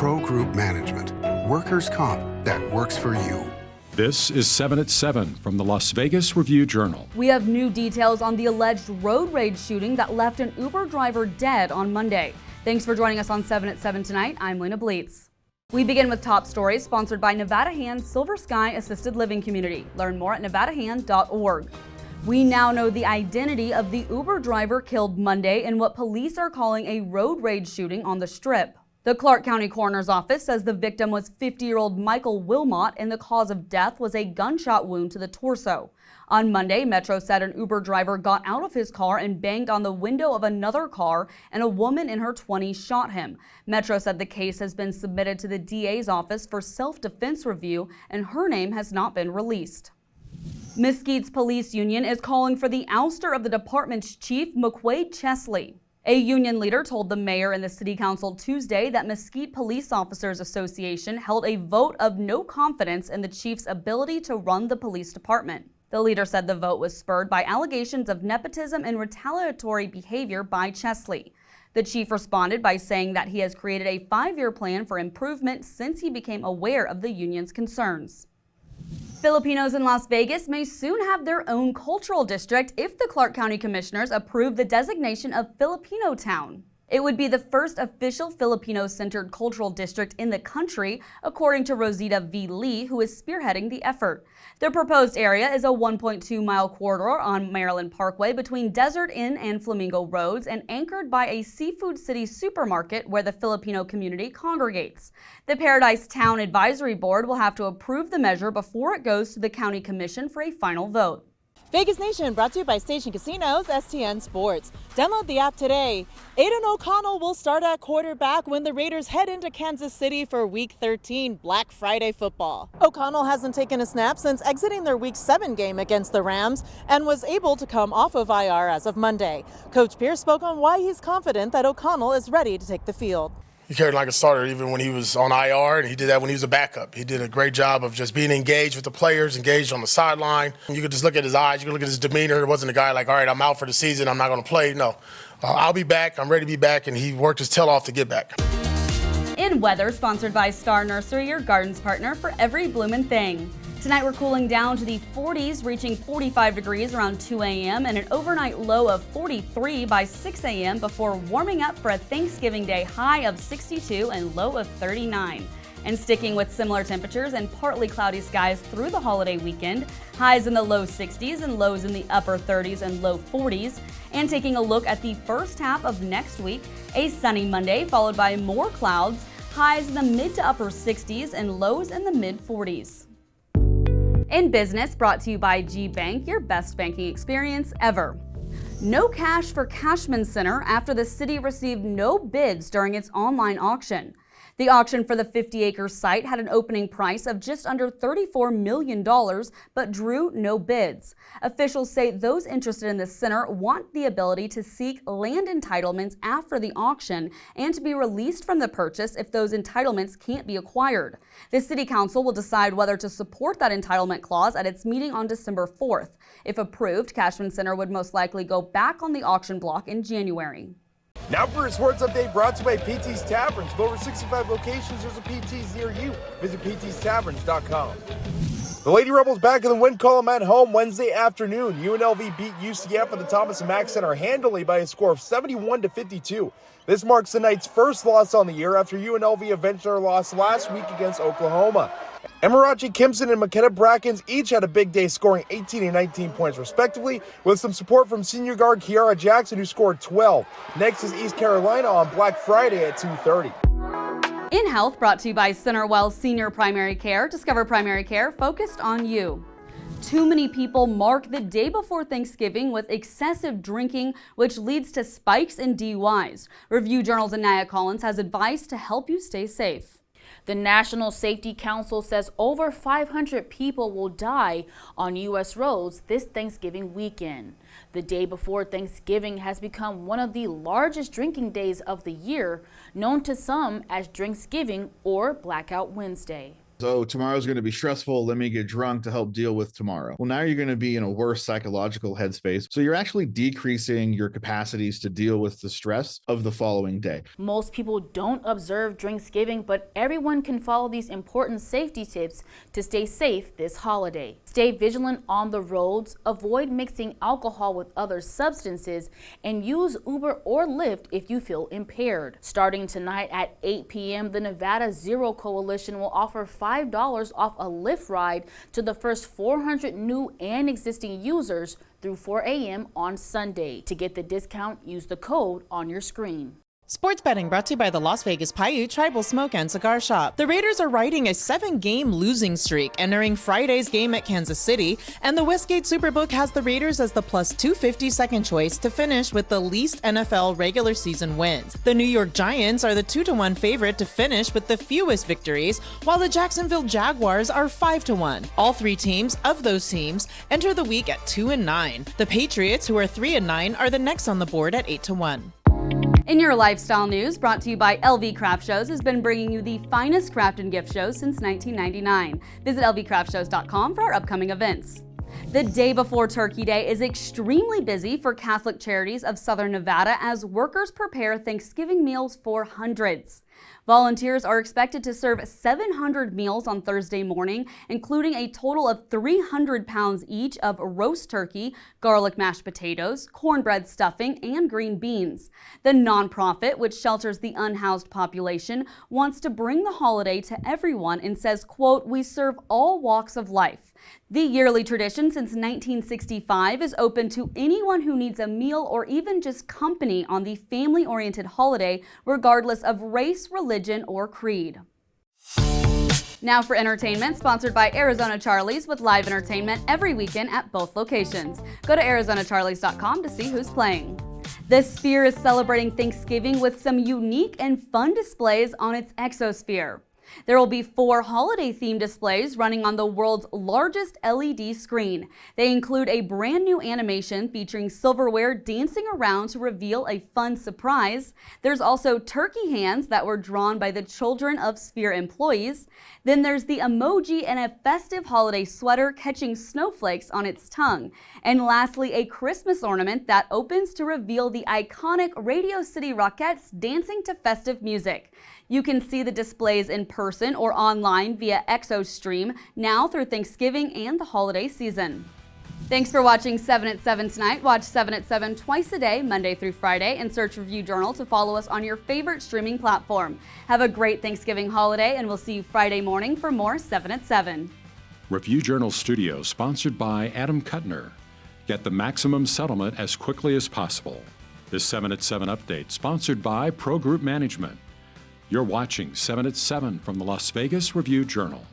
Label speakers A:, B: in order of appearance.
A: Pro Group Management. Workers' comp that works for you.
B: This is 7 at 7 from the Las Vegas Review-Journal.
C: We have new details on the alleged road rage shooting that left an Uber driver dead on Monday. Thanks for joining us on 7 at 7 tonight. I'm Lena Bleetz. We begin with top stories sponsored by Nevada Hand Silver Sky Assisted Living Community. Learn more at nevadahand.org. We now know the identity of the Uber driver killed Monday in what police are calling a road rage shooting on the Strip. The Clark County Coroner's Office says the victim was 50-year-old Michael Wilmot and the cause of death was a gunshot wound to the torso. On Monday, Metro said an Uber driver got out of his car and banged on the window of another car, and a woman in her 20s shot him. Metro said the case has been submitted to the DA's office for self-defense review, and her name has not been released. Mesquite's police union is calling for the ouster of the department's chief, McQuaid Chesley. A union leader told the mayor and the city council Tuesday that Mesquite Police Officers Association held a vote of no confidence in the chief's ability to run the police department. The leader said the vote was spurred by allegations of nepotism and retaliatory behavior by Chesley. The chief responded by saying that he has created a 5-year plan for improvement since he became aware of the union's concerns. Filipinos in Las Vegas may soon have their own cultural district if the Clark County Commissioners approve the designation of Filipino Town. It would be the first official Filipino-centered cultural district in the country, according to Rosita V. Lee, who is spearheading the effort. The proposed area is a 1.2-mile corridor on Maryland Parkway between Desert Inn and Flamingo Roads and anchored by a Seafood City supermarket where the Filipino community congregates. The Paradise Town Advisory Board will have to approve the measure before it goes to the County Commission for a final vote.
D: Vegas Nation brought to you by Station Casinos, STN Sports. Download the app today. Aiden O'Connell will start at quarterback when the Raiders head into Kansas City for Week 13 Black Friday football. O'Connell hasn't taken a snap since exiting their Week 7 game against the Rams and was able to come off of IR as of Monday. Coach Pierce spoke on why he's confident that O'Connell is ready to take the field.
E: He carried like a starter even when he was on IR, and he did that when he was a backup. He did a great job of just being engaged with the players, engaged on the sideline. You could just look at his eyes, you could look at his demeanor. It wasn't a guy like, all right, I'm out for the season, I'm not going to play. No, I'll be back, I'm ready to be back, and he worked his tail off to get back.
C: In weather, sponsored by Star Nursery, your garden's partner for every bloomin' thing. Tonight we're cooling down to the 40s, reaching 45 degrees around 2 a.m. and an overnight low of 43 by 6 a.m. before warming up for a Thanksgiving Day high of 62 and low of 39. And sticking with similar temperatures and partly cloudy skies through the holiday weekend, highs in the low 60s and lows in the upper 30s and low 40s. And taking a look at the first half of next week, a sunny Monday followed by more clouds, highs in the mid to upper 60s and lows in the mid 40s. In business, brought to you by G Bank, your best banking experience ever. No cash for Cashman Center after the city received no bids during its online auction. The auction for the 50-acre site had an opening price of just under $34 million, but drew no bids. Officials say those interested in the center want the ability to seek land entitlements after the auction and to be released from the purchase if those entitlements can't be acquired. The City Council will decide whether to support that entitlement clause at its meeting on December 4th. If approved, Cashman Center would most likely go back on the auction block in January.
F: Now for a sports update brought to you by PT's Taverns. With over 65 locations, there's a PT's near you. Visit ptstaverns.com. The Lady Rebels back in the win column at home Wednesday afternoon. UNLV beat UCF at the Thomas and Mack Center handily by a score of 71-52. This marks the Knights' first loss on the year after UNLV avenged their loss last week against Oklahoma. Emirachi Kimpson and McKenna Brackens each had a big day, scoring 18 and 19 points respectively, with some support from senior guard Kiara Jackson, who scored 12. Next is East Carolina on Black Friday at 2:30.
C: In health, brought to you by CenterWell Senior Primary Care. Discover primary care focused on you. Too many people mark the day before Thanksgiving with excessive drinking, which leads to spikes in DUIs. Review-Journal's Anaya Collins has advice to help you stay safe.
G: The National Safety Council says over 500 people will die on U.S. roads this Thanksgiving weekend. The day before Thanksgiving has become one of the largest drinking days of the year, known to some as Drinksgiving or Blackout Wednesday.
H: oh, tomorrow's going to be stressful. Let me get drunk to help deal with tomorrow. Well, now you're going to be in a worse psychological headspace. So you're actually decreasing your capacities to deal with the stress of the following day.
G: Most people don't observe Drinksgiving, but everyone can follow these important safety tips to stay safe this holiday. Stay vigilant on the roads, avoid mixing alcohol with other substances, and use Uber or Lyft if you feel impaired. Starting tonight at 8 p.m., the Nevada Zero Coalition will offer $5 off a Lyft ride to the first 400 new and existing users through 4 a.m. on Sunday. To get the discount, use the code on your screen.
D: Sports betting brought to you by the Las Vegas Paiute Tribal Smoke and Cigar Shop. The Raiders are riding a 7-game losing streak, entering Friday's game at Kansas City, and the Westgate Superbook has the Raiders as the plus 250 second choice to finish with the least NFL regular season wins. The New York Giants are the 2-1 favorite to finish with the fewest victories, while the Jacksonville Jaguars are 5-1. All three teams of those teams enter the week at 2-9. The Patriots, who are 3-9, are the next on the board at 8-1.
C: In your lifestyle news, brought to you by LV Craft Shows, has been bringing you the finest craft and gift shows since 1999. Visit lvcraftshows.com for our upcoming events. The day before Turkey Day is extremely busy for Catholic Charities of Southern Nevada as workers prepare Thanksgiving meals for hundreds. Volunteers are expected to serve 700 meals on Thursday morning, including a total of 300 pounds each of roast turkey, garlic mashed potatoes, cornbread stuffing, and green beans. The nonprofit, which shelters the unhoused population, wants to bring the holiday to everyone and says, quote, "We serve all walks of life." The yearly tradition since 1965 is open to anyone who needs a meal or even just company on the family-oriented holiday, regardless of race, religion, or creed. Now for entertainment, sponsored by Arizona Charlie's with live entertainment every weekend at both locations. Go to ArizonaCharlies.com to see who's playing. The Sphere is celebrating Thanksgiving with some unique and fun displays on its exosphere. There will be 4 holiday-themed displays running on the world's largest LED screen. They include a brand new animation featuring silverware dancing around to reveal a fun surprise. There's also turkey hands that were drawn by the children of Sphere employees. Then there's the emoji and a festive holiday sweater catching snowflakes on its tongue. And lastly, a Christmas ornament that opens to reveal the iconic Radio City Rockettes dancing to festive music. You can see the displays in person or online via ExoStream now through Thanksgiving and the holiday season. Thanks for watching 7 at 7 tonight. Watch 7 at 7 twice a day, Monday through Friday, and search Review Journal to follow us on your favorite streaming platform. Have a great Thanksgiving holiday, and we'll see you Friday morning for more 7 at 7.
B: Review Journal Studio, sponsored by Adam Kuttner. Get the maximum settlement as quickly as possible. This 7 at 7 update, sponsored by Pro Group Management. You're watching 7 at 7 from the Las Vegas Review Journal.